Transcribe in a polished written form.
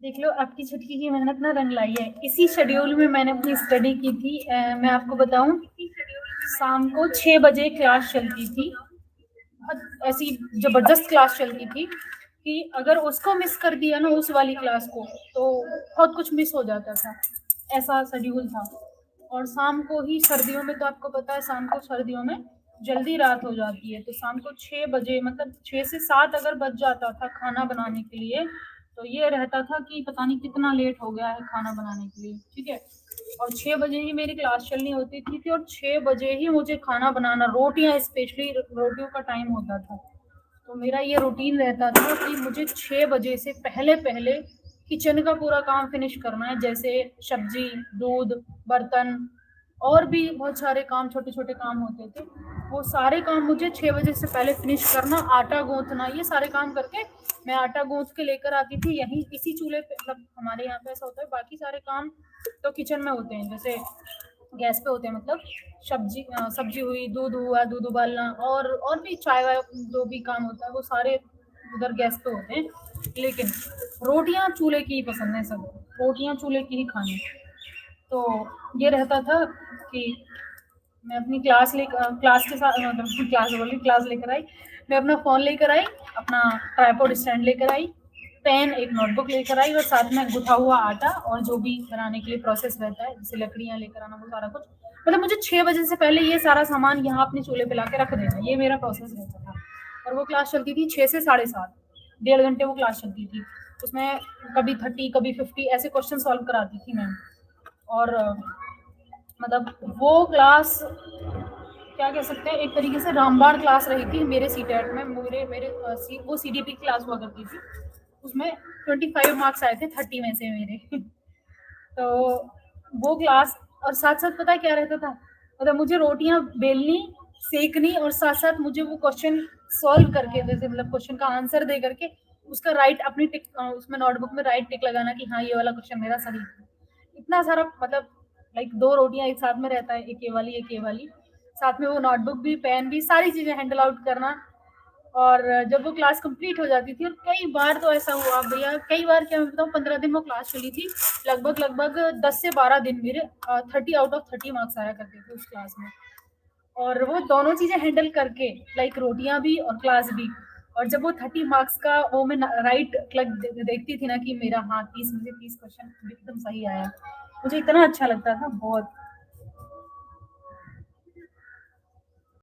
देख लो, आपकी छुटकी की मेहनत ना रंग लाई है। इसी शेड्यूल में मैंने अपनी स्टडी की थी। मैं आपको बताऊं, शाम को 6 बजे क्लास चलती थी। बहुत ऐसी जबरदस्त क्लास चलती थी कि अगर उसको मिस कर दिया ना, उस वाली क्लास को, तो बहुत कुछ मिस हो जाता था। ऐसा शेड्यूल था। और शाम को ही, सर्दियों में तो आपको पता है, शाम को सर्दियों में जल्दी रात हो जाती है, तो शाम को 6 बजे, मतलब 6 से 7 अगर बज जाता था खाना बनाने के लिए, तो ये रहता था कि पता नहीं कितना लेट हो गया है खाना बनाने के लिए। ठीक है। और 6 बजे ही मेरी क्लास चलनी होती थी और 6 बजे ही मुझे खाना बनाना, रोटियां, स्पेशली रोटियों का टाइम होता था। तो मेरा ये रूटीन रहता था कि मुझे 6 बजे से पहले पहले किचन का पूरा काम फिनिश करना है, जैसे सब्जी, दूध, बर्तन, और भी बहुत सारे काम, छोटे छोटे काम होते थे। वो सारे काम मुझे 6 बजे से पहले फिनिश करना, आटा गूंथना, ये सारे काम करके मैं आटा गूंथ के लेकर आती थी यहीं इसी चूल्हे पे। मतलब हमारे यहाँ पे ऐसा होता है, बाकी सारे काम तो किचन में होते हैं, जैसे गैस पे होते हैं। मतलब सब्जी हुई, दूध हुआ, दूध उबालना, और भी चाय वाय, जो भी काम होता है वो सारे उधर गैस पे होते हैं। लेकिन रोटियां चूल्हे की ही पसंद है सब, रोटियां चूल्हे की ही खानी। तो ये रहता था कि मैं अपनी क्लास के साथ, मतलब क्लास लेकर आई, मैं अपना फ़ोन लेकर आई, अपना ट्राइपॉड स्टैंड लेकर आई, पेन, एक नोटबुक लेकर आई, और साथ में गुथा हुआ आटा और जो भी बनाने के लिए प्रोसेस रहता है, जैसे लकड़ियाँ लेकर आना, वो सारा कुछ। मतलब मुझे 6 बजे से पहले ये सारा सामान यहाँ अपने चूल्हे पे ला के रख देना, ये मेरा प्रोसेस रहता था। और वो क्लास चलती थी 6 से 7:30, 1.5 घंटे वो क्लास चलती थी। उसमें कभी 30, कभी 50 ऐसे क्वेश्चन सॉल्व कराती थी मैम। और मतलब वो क्लास, क्या कह सकते हैं, एक तरीके से रामबाण क्लास रही थी मेरे सीटेट में। मेरे मेरे वो सीडीपी क्लास हुआ करती थी, उसमें 25 मार्क्स आए थे 30 में से मेरे। तो वो क्लास, और साथ साथ पता है क्या रहता था, मतलब मुझे रोटियां बेलनी, सेकनी, और साथ साथ मुझे वो क्वेश्चन सॉल्व करके, जैसे मतलब क्वेश्चन का आंसर दे करके उसका राइट, अपनी टिक, उसमें नोटबुक में राइट टिक लगाना कि हाँ ये वाला क्वेश्चन मेरा सही था। इतना सारा, मतलब लाइक 2 रोटियां एक साथ में रहता है, एक ये वाली, एक ये वाली, साथ में वो नोटबुक भी, पेन भी, सारी चीजें हैंडल आउट करना। और जब वो क्लास कंप्लीट हो जाती थी, और कई बार तो ऐसा हुआ भैया, कई बार क्या मैं बताऊँ, 15 दिन वो क्लास चली थी, लगभग लगभग 10 से 12 दिन मेरे 30 आउट ऑफ 30 मार्क्स आया करते थे उस क्लास में। और वो दोनों चीजें हैंडल करके, लाइक रोटियां भी और क्लास भी। और जब वो 30 मार्क्स का वो मैं राइट क्लग देखती थी ना कि मेरा हाँ 30 में से 30 क्वेश्चन एकदम सही आया, मुझे इतना अच्छा लगता था बहुत।